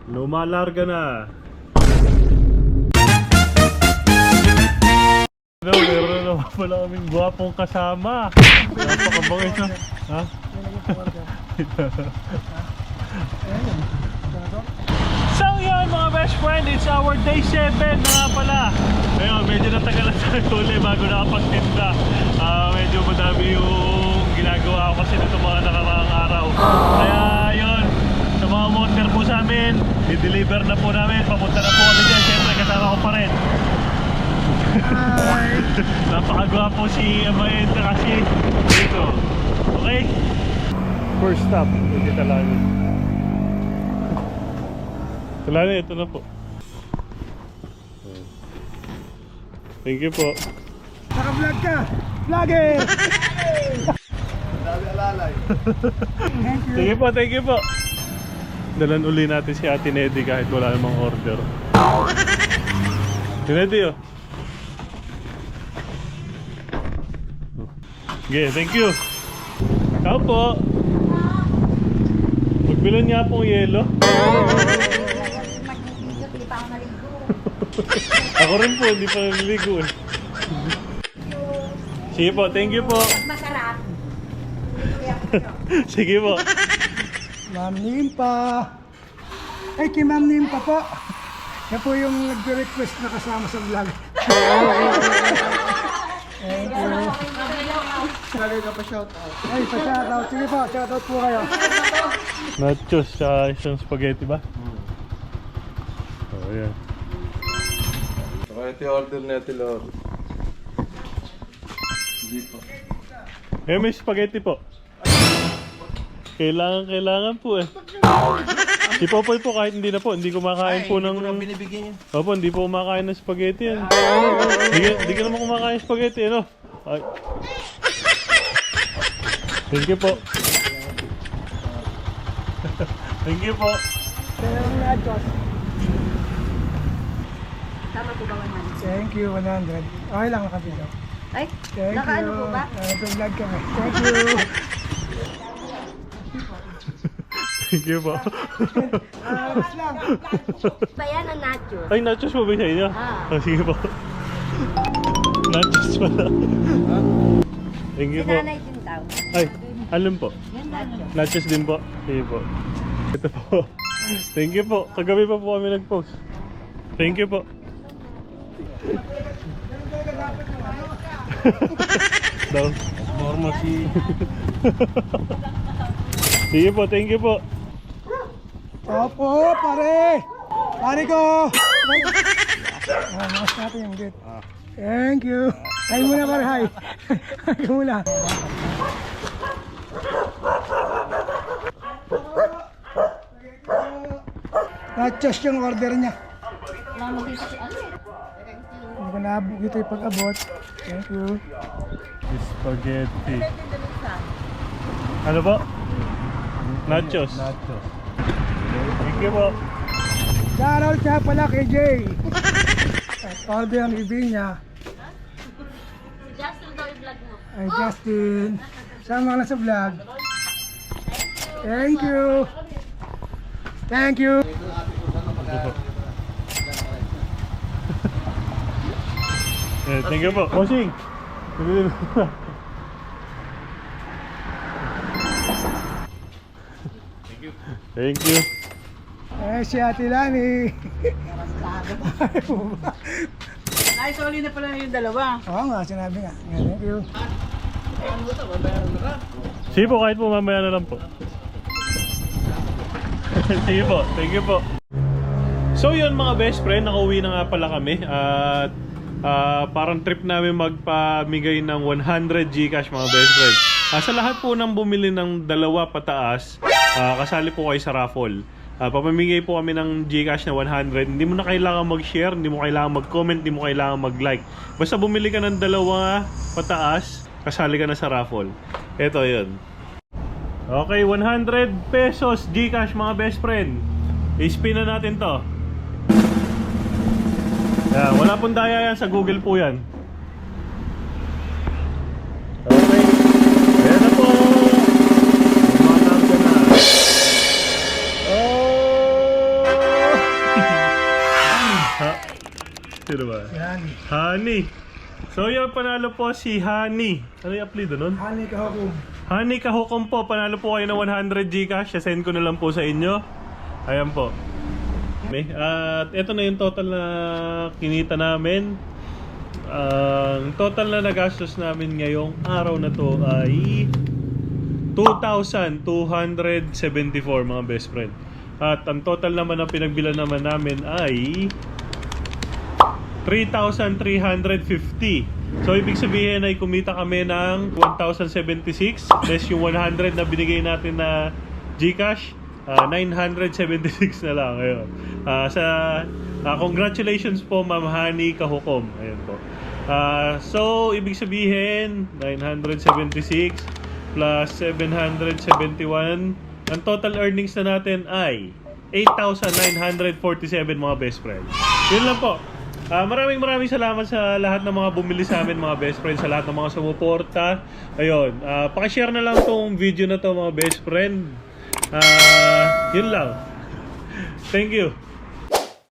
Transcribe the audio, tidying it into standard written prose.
Lumalarga na. Meron naman pala kaming gwapong kasama. Napakabangis na. Ha? So yun mga best friend, it's our day 7 na nga pala. Ayun, medyo natagalan tayo ulit bago nakapagtinda. Medyo madami yung ginagawa ko kasi nito mga nakaraang araw. Kaya yun, sa mga motor po sa amin, i-deliver na po namin. Papunta na po kami dyan, syempre kasama ko pa rin. Napakagwapo si Amayenta kasi dito. Okay? First stop, hindi Talani. Talani, ito na po. Thank you po. Naka-vlog ka! Vlogger! Dami alalay. Thank you po. Dalan uli natin si Ate Neddy kahit wala namang order. Si Neddy oh. Okay, thank you. Tao po. Magbilan niya pong yelo. Ako rin po, hindi pa naliligo eh. Sige po, thank you po. Masarap. Sige po. Ma'am Nimpa. Ay, kay Ma'am Nimpa po. Yan po yung nag-request na kasama sa vlog. Thank you. Sali ka pa shoutout. Ay, pa-shoutout. Sige po, shoutout po kayo. Nachos sa isang spaghetti ba? Oh, yan. Saka ito yung order natin lang. Hindi po. Eh, may spaghetti po. Kailangan po eh. Si Popoy po kahit hindi na po, hindi kumakain po ng... Binibigyan niya. Opo, hindi po kumakain ng spaghetti yan. Hindi ka naman kumakain ng spaghetti, ano? Ay. Thank you po. Thank you po. Tama po ba 100? Thank you, 100. Okay lang nakapito. Ay, Thank nakaano you. po ba? Nag-vlog kami. Thank you. Thank you po. Ayos lang. Pa yan ang nachos. Ay, nachos po ba sa inyo? Ah. Oh, sige po. Nachos pala. Thank you Si po. nanay din daw. Ay, alam po. Nachos. Nachos din po. Sige po. Ito po. Thank you po. Kagabi pa po kami nag-post. Thank you po. Daw. Pharmacy. Sige po, thank you po. Opo, pare. Pare ko. Mas natin yung gate. Thank you. Hi muna, pare. Hi. Hi muna. Nachos yung order niya. Hindi ko naabot dito yung pag-abot. Thank you. Spaghetti. Ano po? Nachos. Nachos. Thank you po. Shoutout siya pala kay Jay. At order ang ibig niya. Justin daw i-vlog mo. Ay, Justin. Sama ka na sa vlog. Thank you. Thank you. Thank you po. Bossing. Thank you. Eh, si Ate Lani. Ay, sorry na pala yung dalawa. Oo nga, sinabi nga. Thank you. Sige po, kahit po mamaya na lang po. Sige po, thank you po. So yun mga best friend, nakauwi na nga pala kami. At parang trip namin magpamigay ng 100 Gcash mga best friend. Sa lahat po ng bumili ng dalawa pataas, kasali po kayo sa raffle. Papamigay po kami ng Gcash na 100. Hindi mo na kailangan mag-share, hindi mo kailangan mag-comment, hindi mo kailangan mag-like. Basta bumili ka ng dalawa pataas, kasali ka na sa raffle. Ito yun. Okay, 100 pesos Gcash mga best friend. I-spin na natin to. Yan, wala pong daya yan, sa Google po yan. Okay. Ayan na po. Umatangga na. Oh! Honey. Honey. So yun, panalo po si Honey. Ano yung apelido nun? Honey kahukom. Honey Kahukom po, panalo po kayo ng 100 Gcash. Send ko na lang po sa inyo. Ayan po. At ito na yung total na kinita namin. Ang total na nagastos namin ngayong araw na to ay 2,274 mga best friend. At ang total naman na pinagbilan naman namin ay 3,350. So ibig sabihin ay kumita kami ng 1,076 less yung 100 na binigay natin na Gcash. 976 na lang ngayon. Congratulations po Ma'am Honey Kahukom. Ayun po. So ibig sabihin 976 plus 771, ang total earnings na natin ay 8,947 mga best friends. Yun lang po. Maraming salamat sa lahat ng mga bumili sa amin mga best friends, sa lahat ng mga sumuporta. Ayun, pakishare na lang tong video na to mga best friend. Yun lang. Thank you.